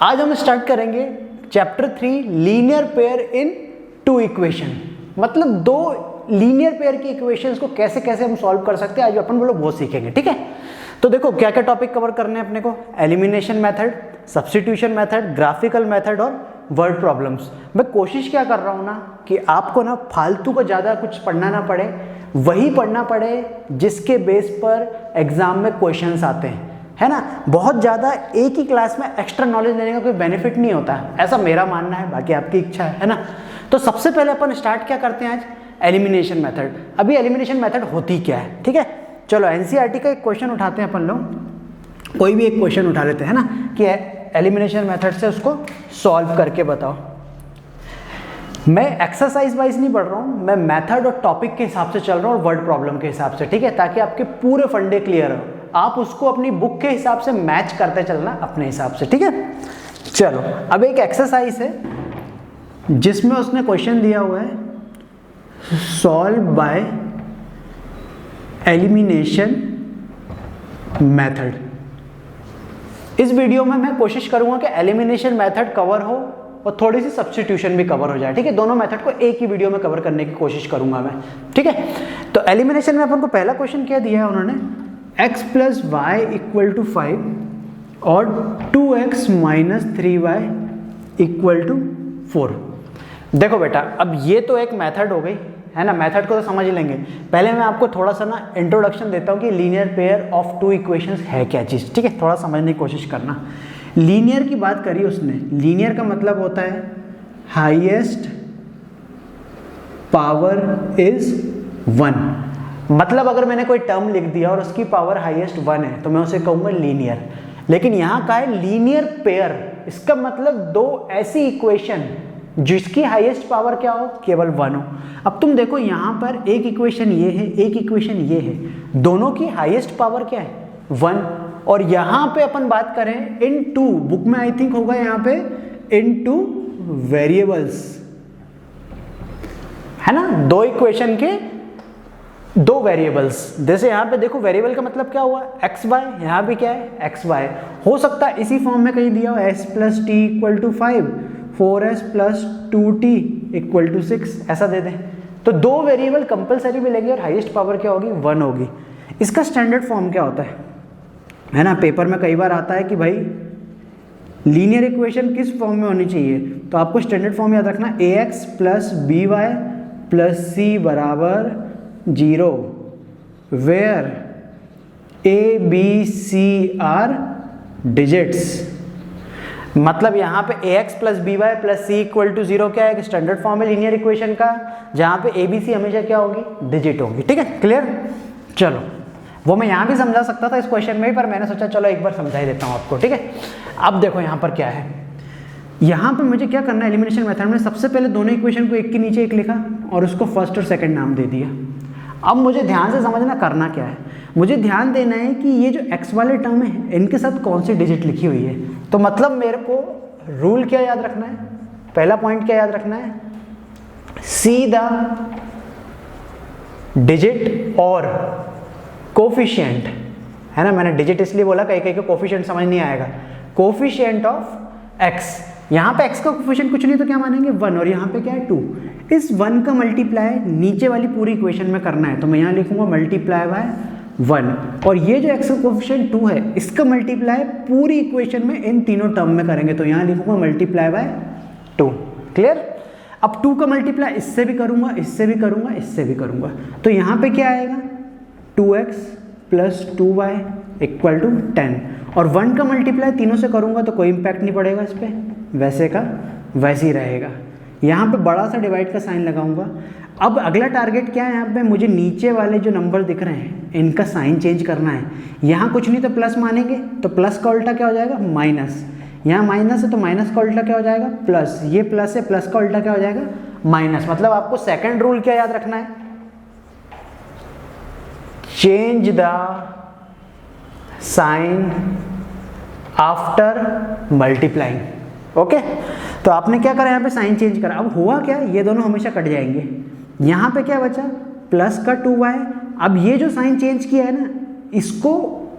आज हम स्टार्ट करेंगे chapter 3 linear pair in two equation. मतलब दो लीनियर पेयर की इक्वेशंस को कैसे कैसे हम सॉल्व कर सकते हैं, आज अपन लोग वो सीखेंगे। ठीक है, तो देखो क्या क्या टॉपिक कवर करने हैं अपने को। Elimination method, substitution method, graphical method और वर्ड प्रॉब्लम्स। मैं कोशिश क्या कर रहा हूँ ना कि आपको ना फालतू को ज़्यादा कुछ पढ़ना ना पड़े, वही पढ़ना पड़े जिसके बेस पर एग्जाम में क्वेश्चंस आते हैं, है ना। बहुत ज़्यादा एक ही क्लास में एक्स्ट्रा नॉलेज लेने का कोई बेनिफिट नहीं होता, ऐसा मेरा मानना है, बाकी आपकी इच्छा है ना। तो सबसे पहले अपन स्टार्ट क्या करते हैं आज, एलिमिनेशन मेथड। अभी एलिमिनेशन मेथड होती क्या है, ठीक है। चलो एनसीईआरटी का एक क्वेश्चन उठाते हैं अपन लोग, कोई भी एक क्वेश्चन उठा लेते हैं ना कि एलिमिनेशन मेथड से उसको सॉल्व करके बताओ। मैं एक्सरसाइज वाइज नहीं पढ़ रहा हूँ, मैं मेथड और टॉपिक के हिसाब से चल रहा हूँ और वर्ड प्रॉब्लम के हिसाब से, ठीक है, ताकि आपके पूरे फंडे क्लियर हो। आप उसको अपनी बुक के हिसाब से मैच करते चलना अपने हिसाब से, ठीक है। चलो अब एक एक्सरसाइज है जिसमें उसने क्वेश्चन दिया हुआ है सॉल्व बाय एलिमिनेशन मेथड। इस वीडियो में मैं कोशिश करूंगा कि एलिमिनेशन मेथड कवर हो और थोड़ी सी सब्स्टिट्यूशन भी कवर हो जाए, ठीक है। दोनों मेथड को एक ही वीडियो में कवर करने की कोशिश करूंगा मैं, ठीक है। तो एलिमिनेशन में अपन को पहला क्वेश्चन क्या दिया है उन्होंने, x plus y equal to 5 और 2x minus 3y equal to 4। देखो बेटा, अब ये तो एक मेथड हो गई, है ना। मेथड को तो समझ लेंगे, पहले मैं आपको थोड़ा सा ना इंट्रोडक्शन देता हूँ कि linear pair of two equations है क्या चीज़, ठीक है। थोड़ा समझने की कोशिश करना। लीनियर की बात करी उसने, लीनियर का मतलब होता है हाईएस्ट पावर इज 1। मतलब अगर मैंने कोई टर्म लिख दिया और उसकी पावर हाईएस्ट 1 है तो मैं उसे कहूँगा लीनियर। लेकिन यहाँ का है लीनियर पेयर, इसका मतलब दो ऐसी इक्वेशन जिसकी हाईएस्ट पावर क्या हो, केवल 1 हो। अब तुम देखो यहाँ पर एक इक्वेशन ये है, एक इक्वेशन ये है, दोनों की हाईएस्ट पावर क्या है, 1। और यहाँ पे अपन बात करें इन टू, बुक में आई थिंक होगा यहाँ पे इन टू वेरिएबल्स, है ना। दो इक्वेशन के दो वेरिएबल्स, जैसे यहाँ पे देखो वेरिएबल का मतलब क्या हुआ, एक्स वाई, यहाँ भी क्या है एक्स वाई। हो सकता है इसी फॉर्म में कहीं दिया हो s plus t equal to 5, 4s plus 2t equal to 6, ऐसा दे दें। तो दो वेरिएबल कंपलसरी मिलेंगे और हाईएस्ट पावर क्या होगी, 1 होगी। इसका स्टैंडर्ड फॉर्म क्या होता है ना। पेपर में कई बार आता है कि भाई लीनियर इक्वेशन किस फॉर्म में होनी चाहिए, तो आपको स्टैंडर्ड फॉर्म याद रखना, ax plus B Y plus C बराबर 0, where A B C are digits. मतलब यहाँ पे ax plus B Y plus C equal to 0 क्या है, स्टैंडर्ड फॉर्म है लीनियर इक्वेशन का, जहाँ पे ए बी सी हमेशा क्या होगी, डिजिट होगी, ठीक है। क्लियर। चलो वो मैं यहाँ भी समझा सकता था इस क्वेश्चन में भी, पर मैंने सोचा चलो एक बार समझा ही देता हूँ आपको, ठीक है। अब देखो यहाँ पर क्या है, यहाँ पे मुझे क्या करना है, एलिमिनेशन मेथड में सबसे पहले दोनों इक्वेशन को एक के नीचे एक लिखा और उसको फर्स्ट और सेकंड नाम दे दिया। अब मुझे ध्यान से समझना करना क्या है, मुझे ध्यान देना है कि ये जो x वाले टर्म है इनके साथ कौन सी डिजिट लिखी हुई है। तो मतलब मेरे को रूल क्या याद रखना है, पहला पॉइंट क्या याद रखना है, सी द डिजिट और कोफिशिएंट, है ना। मैंने डिजिट इसलिए बोला, कहीं कहीं को कोफिशिएंट समझ नहीं आएगा। कोफिशिएंट ऑफ x, यहाँ पे x का कोफिशिएंट कुछ नहीं तो क्या मानेंगे 1, और यहाँ पे क्या है 2। इस 1 का मल्टीप्लाई नीचे वाली पूरी इक्वेशन में करना है, तो मैं यहाँ लिखूंगा मल्टीप्लाई बाय 1। और ये जो x का कोफिशिएंट 2 है इसका मल्टीप्लाई पूरी इक्वेशन में इन तीनों टर्म में करेंगे, तो यहाँ लिखूंगा मल्टीप्लाई बाय 2। क्लियर। अब 2 का मल्टीप्लाई इससे भी करूंगा, इससे भी करूंगा, इससे भी करूंगा, तो यहाँ पे क्या आएगा 2x plus 2y equal to 10। और 1 का मल्टीप्लाई तीनों से करूंगा तो कोई इंपैक्ट नहीं पड़ेगा इस पर, वैसे का वैसे ही रहेगा। यहाँ पे बड़ा सा डिवाइड का साइन लगाऊंगा। अब अगला टारगेट क्या है, यहाँ पे मुझे नीचे वाले जो नंबर दिख रहे हैं इनका साइन चेंज करना है। यहाँ कुछ नहीं तो प्लस मानेंगे, तो प्लस का उल्टा क्या हो जाएगा, माइनस। यहाँ माइनस है तो माइनस का उल्टा क्या हो जाएगा, प्लस। ये प्लस है, प्लस का उल्टा क्या हो जाएगा, माइनस। मतलब आपको सेकंड रूल क्या याद रखना है, change the sign after multiplying. Okay, तो आपने क्या करा, यहाँ पे साइन चेंज करा। अब हुआ क्या, ये दोनों हमेशा कट जाएंगे। यहाँ पे क्या बचा, प्लस का 2y। अब ये जो साइन चेंज किया है ना, इसको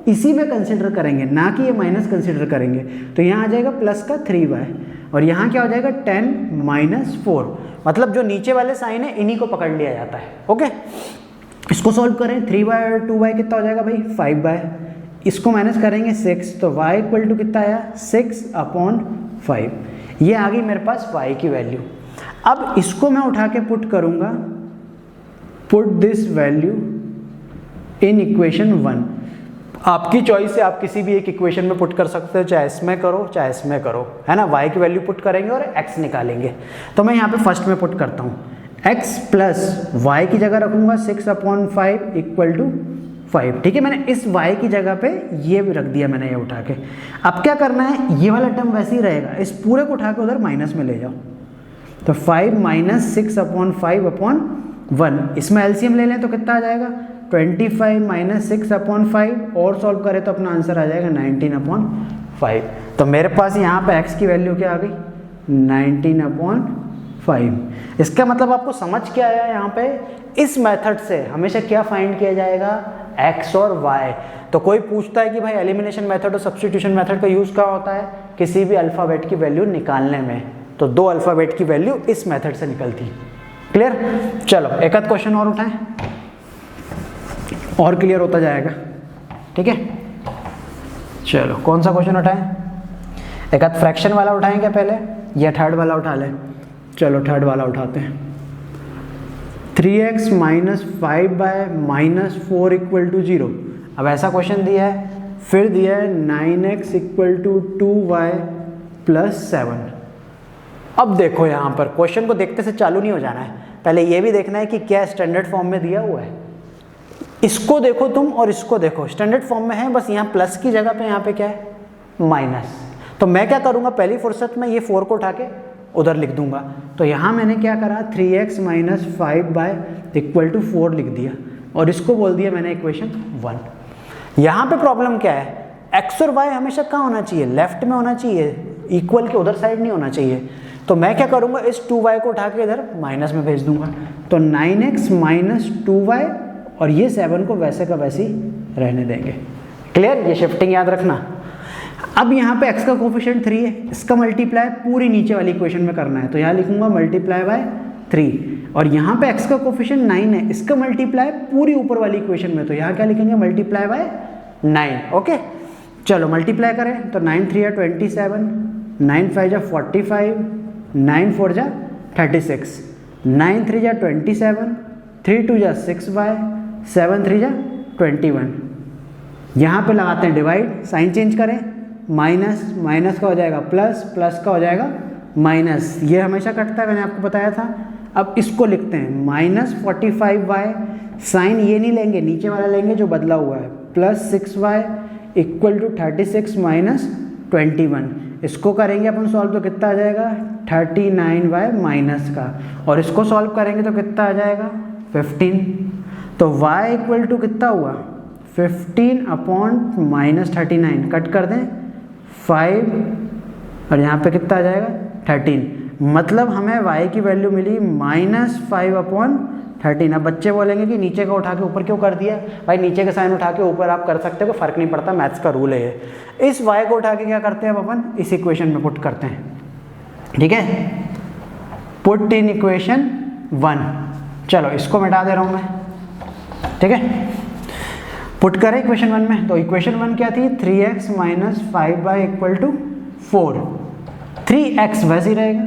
इसी में कंसिडर करेंगे, ना कि ये माइनस कंसिडर करेंगे। तो यहाँ आ जाएगा प्लस का 3y और यहाँ क्या हो जाएगा 10 माइनस 4, मतलब जो नीचे वाले साइन है इन्हीं को पकड़ लिया जाता है। ओके, इसको सॉल्व करें, 3y और 2y कितना हो जाएगा भाई 5y, इसको माइनस करेंगे 6, तो y इक्वल टू कितना आया 6/5। ये आ गई मेरे पास y की वैल्यू। अब इसको मैं उठा के पुट करूंगा, put this value in equation 1। आपकी चॉइस है, आप किसी भी एक इक्वेशन में पुट कर सकते हो, चाहे इसमें करो चाहे इसमें करो, है ना। y की वैल्यू पुट करेंगे और x निकालेंगे। तो मैं यहाँ पे फर्स्ट में पुट करता हूँ, x प्लस y की जगह रखूंगा 6/5 इक्वल टू 5। ठीक है, मैंने इस y की जगह पे ये भी रख दिया मैंने, ये उठा के। अब क्या करना है, ये वाला टर्म वैसे ही रहेगा, इस पूरे को उठा के उधर माइनस में ले जाओ। तो 5 माइनस 6/5/1, इसमें एलसीएम ले लें तो कितना आ जाएगा 25 माइनस 6/5, और सॉल्व करें तो अपना आंसर आ जाएगा 19/5। तो मेरे पास यहाँ पे x की वैल्यू क्या आ गई 19/5। इसका मतलब आपको समझ क्या आया यहाँ पे, इस मेथड से हमेशा क्या फाइंड किया जाएगा x और y। तो कोई पूछता है कि भाई एलिमिनेशन मेथड और सब्स्टिट्यूशन मेथड का यूज क्या होता है, किसी भी अल्फाबेट की वैल्यू निकालने में, तो 2 अल्फाबेट की वैल्यू इस मेथड से निकलती। क्लियर, चलो एक आध क्वेश्चन और उठाएं और क्लियर होता जाएगा। ठीक है, चलो कौन सा क्वेश्चन उठाएं, एक आध फ्रैक्शन वाला उठाएं क्या पहले, या थर्ड वाला उठा लें। चलो थर्ड वाला उठाते हैं। 3x minus 5/-4 equal to 0। अब ऐसा क्वेश्चन दिया है, फिर दिया है 9x equal to 2y plus 7। अब देखो यहाँ पर क्वेश्चन को देखते से चालू नहीं हो जाना है, पहले ये भी देखना है कि क्या स्टैंडर्ड फॉर्म में दिया हुआ है। इसको देखो तुम और इसको देखो, स्टैंडर्ड फॉर्म में है, बस यहाँ प्लस की जगह पे यहाँ पे क्या है माइनस। तो मैं क्या करूँगा, पहली फुर्सत में ये 4 को उठा के उधर लिख दूंगा। तो यहाँ मैंने क्या करा 3x माइनस 5/4 लिख दिया और इसको बोल दिया मैंने इक्वेशन 1। यहाँ पे प्रॉब्लम क्या है, x और y हमेशा कहाँ होना चाहिए, लेफ्ट में होना चाहिए, इक्वल के उधर साइड नहीं होना चाहिए। तो मैं क्या करूँगा, इस 2y को उठा के इधर माइनस में भेज दूंगा। तो 9x माइनस 2y और ये 7 को वैसे का वैसे ही रहने देंगे। क्लियर, ये शिफ्टिंग याद रखना। अब यहाँ पे x का कोफिशिएंट 3 है, इसका मल्टीप्लाई पूरी नीचे वाली इक्वेशन में करना है, तो यहाँ लिखूंगा मल्टीप्लाई बाय 3। और यहाँ पे x का कोफिशिएंट 9 है, इसका मल्टीप्लाई पूरी ऊपर वाली इक्वेशन में, तो यहाँ क्या लिखेंगे मल्टीप्लाई बाय 9। ओके, चलो मल्टीप्लाई करें तो 9 3 27, 9 5 45, 9 4 36, 9 3 27, 3 2 6y, 7 3 21। यहाँ पे लगाते हैं डिवाइड, साइन चेंज करें, माइनस माइनस का हो जाएगा प्लस, प्लस का हो जाएगा माइनस, ये हमेशा कटता है मैंने आपको बताया था। अब इसको लिखते हैं माइनस 45y, साइन ये नहीं लेंगे, नीचे वाला लेंगे जो बदला हुआ है, plus 6y equal to 36 minus 21। इसको करेंगे अपन सॉल्व तो कितना आ जाएगा 39y माइनस का, और इसको सॉल्व करेंगे तो कितना आ जाएगा 15। तो y इक्वल टू कितना हुआ 15/-39, कट कर दें 5 और यहाँ पे कितना आ जाएगा 13, मतलब हमें y की वैल्यू मिली -5/13। अब बच्चे बोलेंगे कि नीचे का उठा के ऊपर क्यों कर दिया, भाई नीचे का साइन उठा के ऊपर आप कर सकते हो, कोई फर्क नहीं पड़ता, मैथ्स का रूल है ये। इस y को उठा के क्या करते हैं अब अपन इस इक्वेशन में पुट करते हैं। ठीक है, पुट इन इक्वेशन 1। चलो इसको मिटा दे रहा हूँ मैं। ठीक है, पुट करें इक्वेशन 1 में, तो इक्वेशन 1 क्या थी 3x माइनस 5/4। 3x वैसे ही रहेगा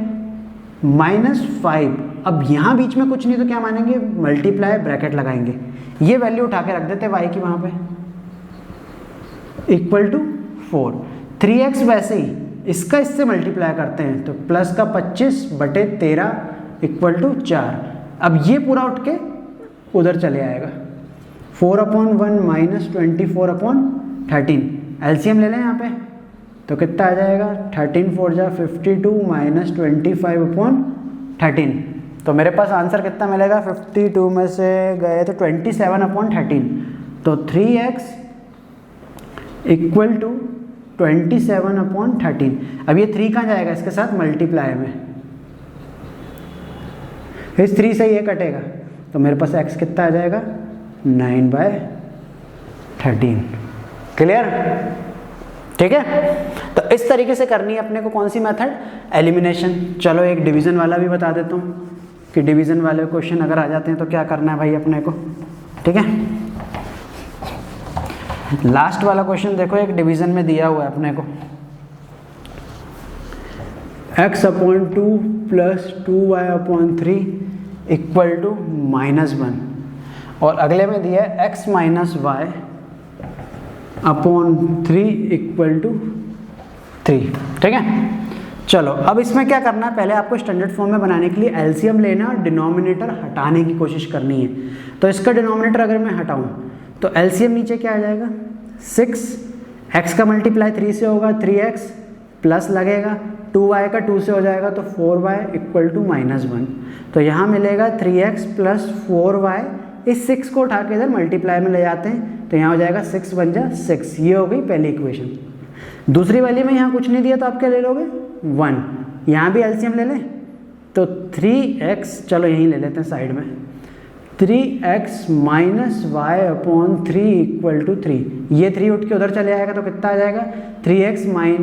-5। अब यहाँ बीच में कुछ नहीं तो क्या मानेंगे मल्टीप्लाई, ब्रैकेट लगाएंगे, ये वैल्यू उठा के रख देते y की वहाँ पे इक्वल टू 4। 3x वैसे ही इसका इससे मल्टीप्लाई करते हैं तो प्लस का 25/13 इक्वल टू 4। अब ये पूरा उठ के उधर चले आएगा, 4/1 माइनस 24/13। एलसीएम ले लें यहाँ पे तो कितना आ जाएगा 13 4 52 माइनस 25/13। तो मेरे पास आंसर कितना मिलेगा, 52 में से गए तो 27/13। तो 3x इक्वल टू 27/13। अब ये 3 कहाँ जाएगा, इसके साथ मल्टीप्लाई में, इस 3 से ये कटेगा तो मेरे पास x कितना आ जाएगा 9/13। क्लियर? ठीक है, तो इस तरीके से करनी है अपने को कौन सी मेथड, एलिमिनेशन। चलो एक डिवीजन वाला भी बता देता हूँ कि डिवीजन वाले क्वेश्चन अगर आ जाते हैं तो क्या करना है भाई अपने को। ठीक है, लास्ट वाला क्वेश्चन देखो, एक डिवीजन में दिया हुआ है अपने को x/2 + 2y/3 = -1, और अगले में दिया है x - y/3 = 3। ठीक है, चलो अब इसमें क्या करना है, पहले आपको स्टैंडर्ड फॉर्म में बनाने के लिए एलसीएम लेना और डिनोमिनेटर हटाने की कोशिश करनी है। तो इसका डिनोमिनेटर अगर मैं हटाऊं तो एलसीएम नीचे क्या आ जाएगा, 6, x का मल्टीप्लाई 3 से होगा 3x, प्लस लगेगा 2y का 2 से हो जाएगा तो 4y = -1। तो यहाँ मिलेगा 3x + 4y, इस 6 को उठा के इधर मल्टीप्लाई में ले जाते हैं तो यहाँ हो जाएगा 6 बन जा 6। ये हो गई पहली इक्वेशन। दूसरी वाली में यहाँ कुछ नहीं दिया तो आप क्या ले लोगे, 1। यहाँ भी एलसीएम ले लें तो 3x, चलो यहीं ले लेते हैं साइड में, 3x - y/3 = 3। ये 3 उठ के उधर चले आएगा तो कितना आ जाएगा, 3x - y =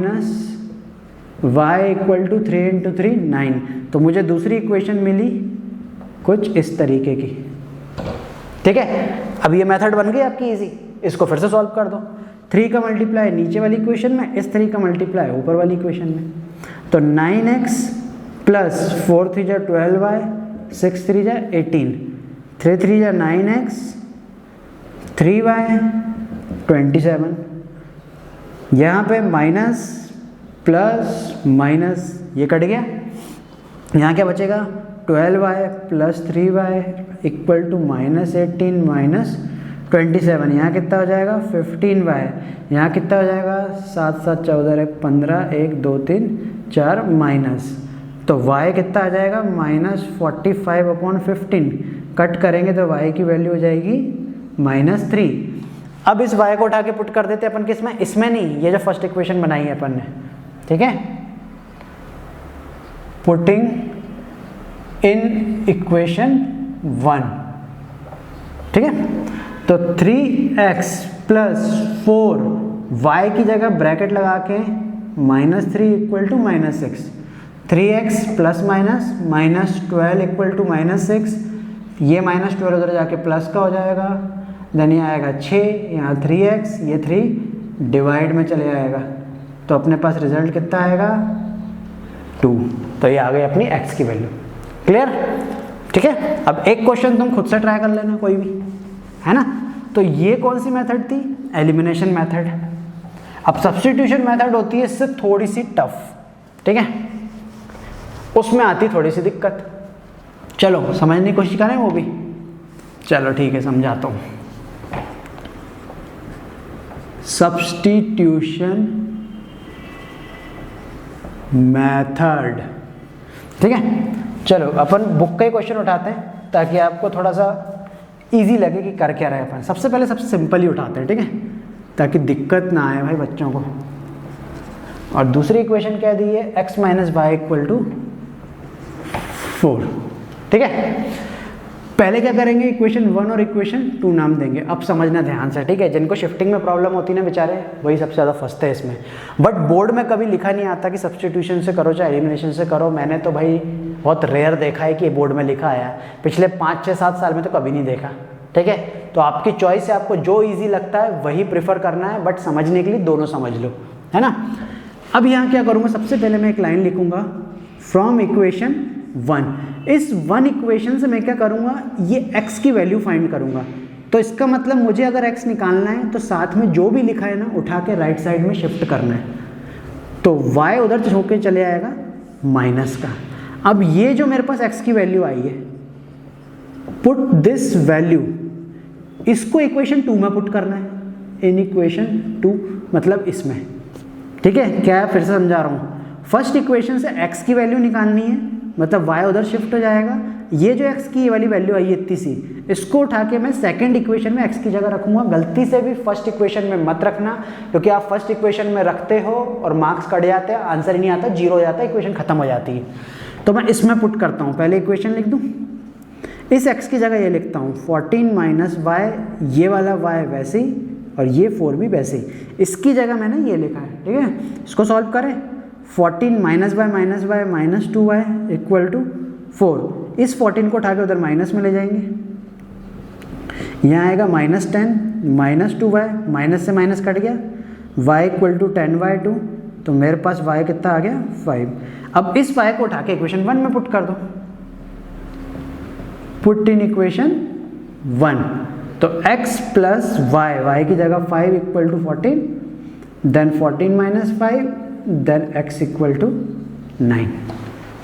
3 × 3 9। तो मुझे दूसरी इक्वेशन मिली कुछ इस तरीके की। ठीक है, अब ये मेथड बन गई आपकी इजी, इसको फिर से सॉल्व कर दो। 3 का मल्टीप्लाई नीचे वाली इक्वेशन में, इस 3 का मल्टीप्लाई ऊपर वाली इक्वेशन में, तो 9x + 4 × 3 = 12y, 6 × 3 = 18, 3 × 3 = 9x, 3y 27। यहाँ पे माइनस प्लस माइनस ये कट गया, यहाँ क्या बचेगा, 12y + 3y = -18 - 27। यहाँ कितना हो जाएगा, 15y। यहाँ कितना हो जाएगा, 7 7 14 1 15 1 2 3 4 माइनस, तो y कितना आ जाएगा, -45/15। कट करेंगे तो y की वैल्यू हो जाएगी -3। अब इस y को उठा के पुट कर देते अपन किसमें, इसमें नहीं, ये जो फर्स्ट इक्वेशन बनाई है अपन ने। ठीक है, पुटिंग इन इक्वेशन 1। ठीक है, तो 3x + 4y की जगह ब्रैकेट लगा के -3 = -6, 3x ± -12 = -6, ये -12 उधर जाके प्लस का हो जाएगा, देन ये आएगा 6, यहाँ 3x, ये 3 डिवाइड में चले आएगा, तो अपने पास रिजल्ट कितना आएगा, 2। तो ये आ गई अपनी x की वैल्यू। क्लियर? ठीक है, अब एक क्वेश्चन तुम खुद से ट्राई कर लेना कोई भी, है ना। तो ये कौन सी मेथड थी, एलिमिनेशन मेथड। अब सब्स्टिट्यूशन मेथड होती है इससे थोड़ी सी टफ। ठीक है, उसमें आती थोड़ी सी दिक्कत। चलो समझने की कोशिश करें वो भी, चलो ठीक है समझाता हूँ। Substitution method. ठीक है, चलो अपन बुक का ही क्वेश्चन उठाते हैं ताकि आपको थोड़ा सा इजी लगे कि कर क्या रहे अपन। सबसे पहले सबसे सिंपल ही उठाते हैं, ठीक है, ताकि दिक्कत ना आए भाई बच्चों को। और दूसरी इक्वेशन क्या दी है, x - y = 4। ठीक है, पहले क्या करेंगे, इक्वेशन 1 और इक्वेशन 2 नाम देंगे। अब समझना ध्यान से, ठीक है, जिनको शिफ्टिंग में प्रॉब्लम होती है ना बेचारे, वही सबसे ज़्यादा फंसते हैं इसमें। बट बोर्ड में कभी लिखा नहीं आता कि सब्स्टिट्यूशन से करो चाहे एलिमिनेशन से करो। मैंने तो भाई बहुत रेयर देखा है कि बोर्ड में लिखा आया, पिछले 5 6 7 साल में तो कभी नहीं देखा। ठीक है, तो आपकी चॉइस है, आपको जो ईजी लगता है वही प्रेफर करना है, बट समझने के लिए दोनों समझ लो, है ना। अब यहाँ क्या करूँगा, सबसे पहले मैं एक लाइन लिखूँगा फ्रॉम इक्वेशन 1। इस 1 इक्वेशन से मैं क्या करूँगा, ये x की वैल्यू फाइंड करूँगा। तो इसका मतलब मुझे अगर x निकालना है तो साथ में जो भी लिखा है ना उठा के राइट साइड में शिफ्ट करना है, तो y उधर होके चले आएगा माइनस का। अब ये जो मेरे पास x की वैल्यू आई है, पुट दिस वैल्यू, इसको इक्वेशन 2 में पुट करना है, इन इक्वेशन 2 मतलब इसमें। ठीक है, क्या है, फिर से समझा रहा हूँ। फर्स्ट इक्वेशन से x की वैल्यू निकालनी है, मतलब y उधर शिफ्ट हो जाएगा। ये जो x की वाली वैल्यू आई है इतनी सी, इसको उठा के मैं सेकंड इक्वेशन में x की जगह रखूंगा। गलती से भी फर्स्ट इक्वेशन में मत रखना, क्योंकि आप फर्स्ट इक्वेशन में रखते हो और मार्क्स कट जाते हैं, आंसर ही नहीं आता, 0 हो जाता है, इक्वेशन खत्म हो जाती है। तो मैं इसमें पुट करता हूँ, पहले इक्वेशन लिख दूँ, इस x की जगह ये लिखता हूँ 14 - y, ये वाला y वैसे ही और ये 4 भी वैसे ही। इसकी जगह मैंने ये लिखा है, ठीक है। इसको सॉल्व करें, 14 माइनस 2y इक्वल टू 4। इस 14 को उठा के उधर माइनस में ले जाएंगे, यहाँ आएगा -10 माइनस 2y, माइनस से माइनस कट गया, y इक्वल टू 10y2, तो मेरे पास y कितना आ गया 5। अब इस y को उठा के इक्वेशन 1 में पुट कर दो, पुट इन इक्वेशन 1, तो x प्लस y की जगह 5 equal to 14, then 14 minus 5, then x equal to 9।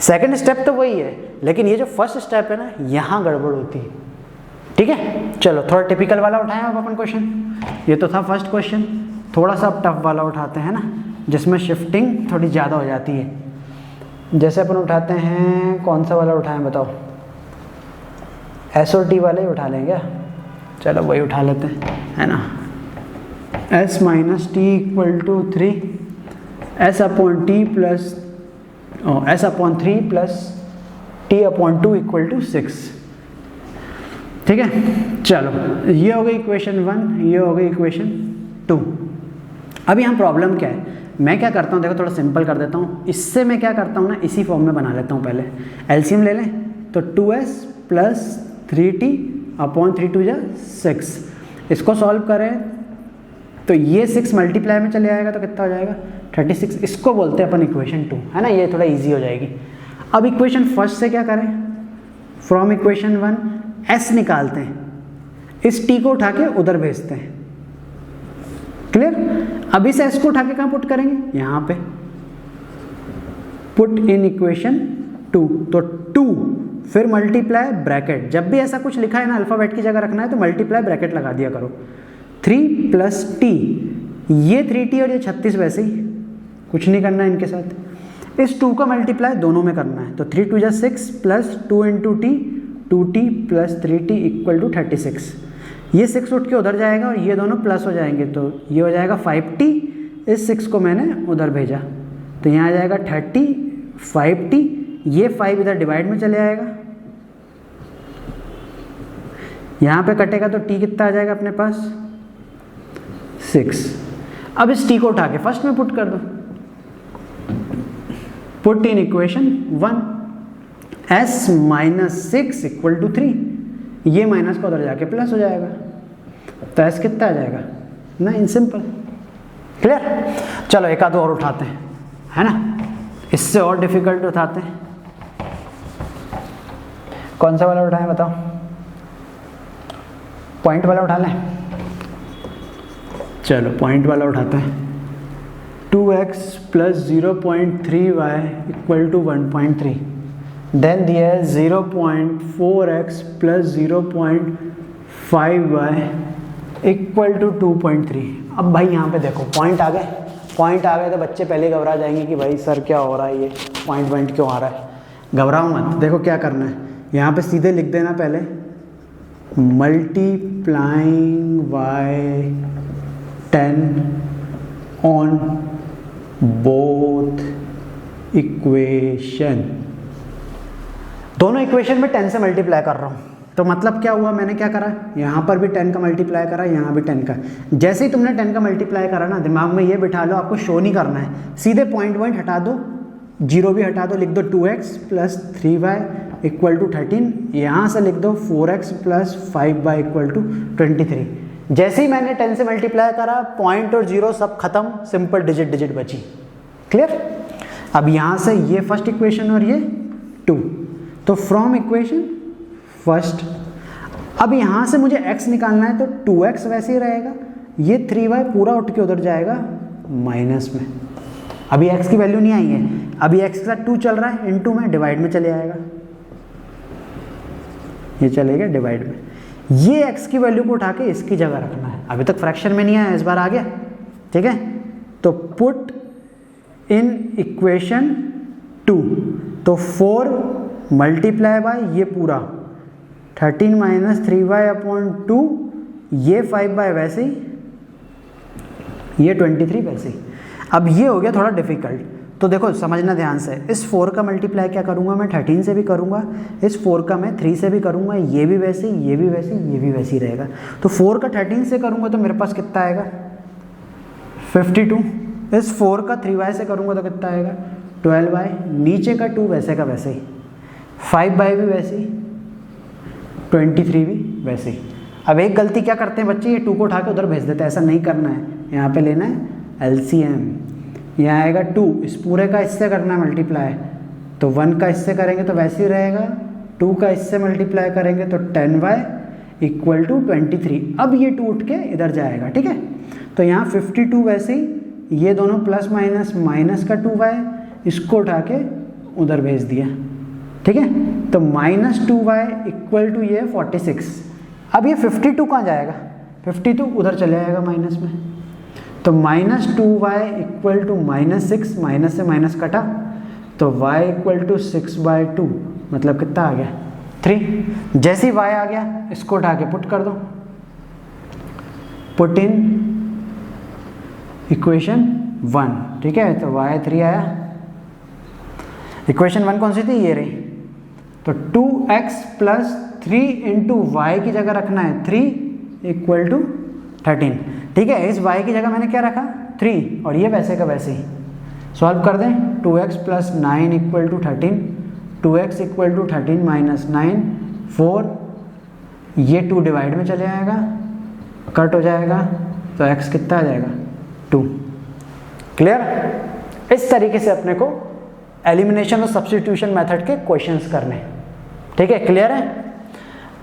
Second step तो वही है, लेकिन ये जो फर्स्ट स्टेप है ना, यहाँ गड़बड़ होती है, ठीक है। चलो थोड़ा टिपिकल वाला उठाएं आप अपन क्वेश्चन। ये तो था फर्स्ट क्वेश्चन, थोड़ा सा अब टफ वाला उठाते हैं ना, जिसमें शिफ्टिंग थोड़ी ज़्यादा हो जाती है। जैसे अपन उठाते हैं, कौन सा वाला उठाएं बताओ, एस और टी वाले ही उठा लें क्या? चलो वही उठा लेते हैं, है ना। s minus t equal to 3, s upon t plus s upon 3 plus t upon 2 equal to 6, ठीक है। चलो ये हो गई इक्वेशन 1, ये हो गई इक्वेशन 2। अब यहाँ प्रॉब्लम क्या है, मैं क्या करता हूँ, देखो थोड़ा सिंपल कर देता हूँ। इससे मैं क्या करता हूँ ना, इसी फॉर्म में बना लेता हूँ। पहले एलसीएम ले लें, तो 2s प्लस 3t अपॉन 3 2 6। इसको सॉल्व करें तो ये 6 मल्टीप्लाई में चले आएगा, तो कितना हो जाएगा 36। इसको बोलते हैं अपन इक्वेशन 2, है ना। ये थोड़ा ईजी हो जाएगी। अब इक्वेशन फर्स्ट से क्या करें, फ्रॉम इक्वेशन 1 s निकालते हैं, इस t को उठा के उधर भेजते हैं, क्लियर। अब इस s को उठा के कहाँ पुट करेंगे, यहाँ पे, पुट इन इक्वेशन 2, तो 2 फिर मल्टीप्लाई ब्रैकेट। जब भी ऐसा कुछ लिखा है ना अल्फाबेट की जगह रखना है तो मल्टीप्लाई ब्रैकेट लगा दिया करो। 3 प्लस t, ये 3t और ये 36 वैसे ही, कुछ नहीं करना है इनके साथ। इस 2 का मल्टीप्लाई दोनों में करना है, तो 3 2 6 plus 2 into t, 2t plus 3t equal to 36। ये 6 उठ के उधर जाएगा और ये दोनों प्लस हो जाएंगे, तो ये हो जाएगा 5t। इस 6 को मैंने उधर भेजा, तो यहाँ आ जाएगा 30 5t। ये 5 इधर डिवाइड में चले आएगा, यहाँ पे कटेगा तो t कितना आ जाएगा अपने पास 6। अब इस t को उठा के फर्स्ट में पुट कर दो, put in equation 1, s minus 6 equal to 3। ये माइनस का उधर जाके प्लस हो जाएगा, तो s कितना आ जाएगा 9, सिंपल, क्लियर। चलो एक आध और उठाते हैं, है ना, इससे और डिफिकल्ट उठाते हैं। कौन सा वाला उठाएं बताओ, पॉइंट वाला उठा लें। चलो पॉइंट वाला उठाते हैं। 2x plus 0.3y equal to 1.3, then दिया है 0.4x plus 0.5y equal to 2.3। अब भाई यहाँ पे देखो पॉइंट आ गए, पॉइंट आ गए तो बच्चे पहले घबरा जाएंगे कि भाई सर क्या हो रहा है, ये पॉइंट क्यों आ रहा है। घबराओ मत, देखो क्या करना है, यहाँ पे सीधे लिख देना पहले multiplying by 10 on both equation. दोनों इक्वेशन में 10 से मल्टीप्लाई कर रहा हूँ, तो मतलब क्या हुआ, मैंने क्या करा, यहाँ पर भी 10 का मल्टीप्लाई करा, यहाँ भी 10 का। जैसे ही तुमने 10 का मल्टीप्लाई करा ना, दिमाग में ये बिठा लो, आपको शो नहीं करना है, सीधे पॉइंट हटा दो, जीरो भी हटा दो, लिख दो 2x plus 3y equal to 13। यहाँ से लिख दो 4x plus 5y equal to 23। जैसे ही मैंने 10 से मल्टीप्लाई करा, पॉइंट और जीरो सब खत्म, सिंपल डिजिट बची, क्लियर। अब यहाँ से ये फर्स्ट इक्वेशन और ये 2, तो फ्रॉम इक्वेशन फर्स्ट, अब यहाँ से मुझे x निकालना है, तो 2x वैसे ही रहेगा, ये 3y पूरा उठ के उधर जाएगा माइनस में। अभी x की वैल्यू नहीं आई है, अभी x के साथ 2 चल रहा है, इनटू में डिवाइड में चले आएगा, ये चलेगा डिवाइड में। ये x की वैल्यू को उठा के इसकी जगह रखना है, अभी तक फ्रैक्शन में नहीं आया, इस बार आ गया, ठीक है। तो पुट इन इक्वेशन 2, तो 4 मल्टीप्लाई बाय ये पूरा 13 माइनस 3y अपॉन 2, ये 5y वैसे ही, ये 23 वैसे ही। अब ये हो गया थोड़ा डिफिकल्ट, तो देखो समझना ध्यान से, इस 4 का मल्टीप्लाई क्या करूँगा मैं 13 से भी करूँगा, इस 4 का मैं 3 से भी करूँगा, ये भी वैसे, ये भी वैसे, ये भी वैसे ही रहेगा। तो 4 का 13 से करूँगा तो मेरे पास कितना आएगा 52, इस 4 का 3y से करूँगा तो कितना आएगा 12y, नीचे का 2 वैसे का वैसे ही, 5y भी वैसे ही, 23 भी वैसे ही। अब एक गलती क्या करते हैं बच्चे, ये 2 को उठा के उधर भेज देते हैं, ऐसा नहीं करना है, यहाँ पे लेना है LCM, यहाँ आएगा 2, इस पूरे का इससे करना है मल्टीप्लाई, तो 1 का इससे करेंगे तो वैसे ही रहेगा, 2 का इससे मल्टीप्लाई करेंगे तो 10y इक्वल टू 23। अब ये 2 उठ के इधर जाएगा, ठीक है। तो यहाँ 52 वैसे ही, ये दोनों प्लस माइनस, माइनस का 2y, इसको उठा के उधर भेज दिया, ठीक है। तो -2y इक्वल टू ये 46। अब ये 52 कहाँ जाएगा, 52 उधर चले जाएगा माइनस में, तो -2y इक्वल टू -6, माइनस से माइनस कटा, तो y इक्वल टू 6/2, मतलब कितना आ गया 3। जैसे ही y आ गया इसको उठा के पुट कर दो, पुट इन इक्वेशन 1, ठीक है। तो y 3 आया, इक्वेशन 1 कौन सी थी, ये रही। तो 2x प्लस 3 इंटू वाई की जगह रखना है 3 इक्वल टू 13, ठीक है। इस y की जगह मैंने क्या रखा 3, और ये वैसे का वैसे ही सॉल्व कर दें। 2x plus 9 equal to 13, 2x equal to 13 minus 9 4, ये 2 डिवाइड में चले जाएगा, कट हो जाएगा, तो x कितना आ जाएगा 2। क्लियर। इस तरीके से अपने को एलिमिनेशन और सब्स्टिट्यूशन मेथड के क्वेश्चंस करने, ठीक है। क्लियर है।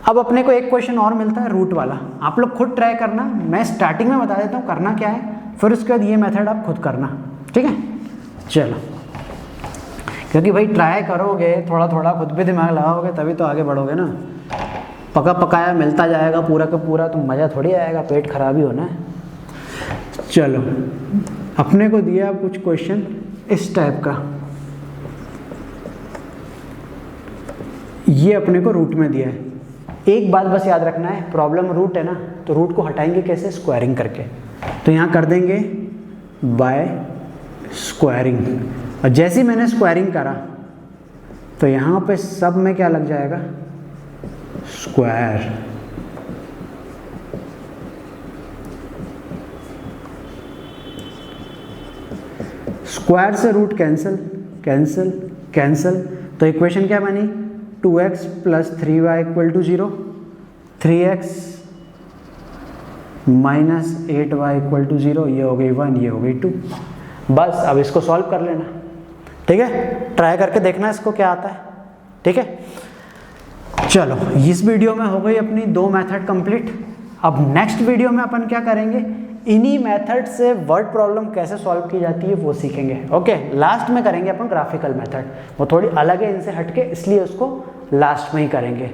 अब अपने को एक क्वेश्चन और मिलता है रूट वाला, आप लोग खुद ट्राई करना, मैं स्टार्टिंग में बता देता हूँ करना क्या है, फिर उसके बाद ये मेथड आप खुद करना, ठीक है। चलो, क्योंकि भाई ट्राई करोगे, थोड़ा थोड़ा खुद भी दिमाग लगाओगे तभी तो आगे बढ़ोगे ना। पका पकाया मिलता जाएगा पूरा का पूरा तो मज़ा थोड़ी आएगा, पेट खराब ही होना है। चलो, अपने को दिया कुछ क्वेश्चन इस टाइप का, ये अपने को रूट में दिया है। एक बात बस याद रखना है, प्रॉब्लम रूट है ना, तो रूट को हटाएंगे कैसे, स्क्वायरिंग करके। तो यहाँ कर देंगे बाय स्क्वायरिंग, और जैसे ही मैंने स्क्वायरिंग करा तो यहाँ पे सब में क्या लग जाएगा स्क्वायर। स्क्वायर से रूट कैंसिल कैंसिल कैंसिल, तो इक्वेशन क्या बनी 2x plus 3y equal to 0, 3x minus 8y equal to 0, ये हो गई 1, ये हो गई 2। बस अब इसको सॉल्व कर लेना, ठीक है। ट्राई करके देखना इसको क्या आता है, ठीक है। चलो, इस वीडियो में हो गई अपनी 2 मेथड कंप्लीट। अब नेक्स्ट वीडियो में अपन क्या करेंगे, इन्हीं मेथड से वर्ड प्रॉब्लम कैसे सॉल्व की जाती है वो सीखेंगे। ओके, लास्ट में करेंगे अपन ग्राफिकल मेथड, वो थोड़ी अलग है इनसे हटके, इसलिए उसको लास्ट में ही करेंगे।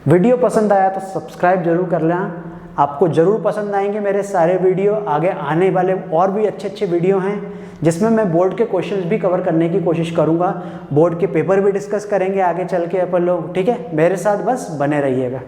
वीडियो पसंद आया तो सब्सक्राइब जरूर कर लेना, आपको जरूर पसंद आएंगे मेरे सारे वीडियो। आगे आने वाले और भी अच्छे अच्छे वीडियो हैं जिसमें मैं बोर्ड के क्वेश्चंस भी कवर करने की कोशिश करूंगा, बोर्ड के पेपर भी डिस्कस करेंगे आगे चल के अपन लोग, ठीक है। मेरे साथ बस बने रहिएगा।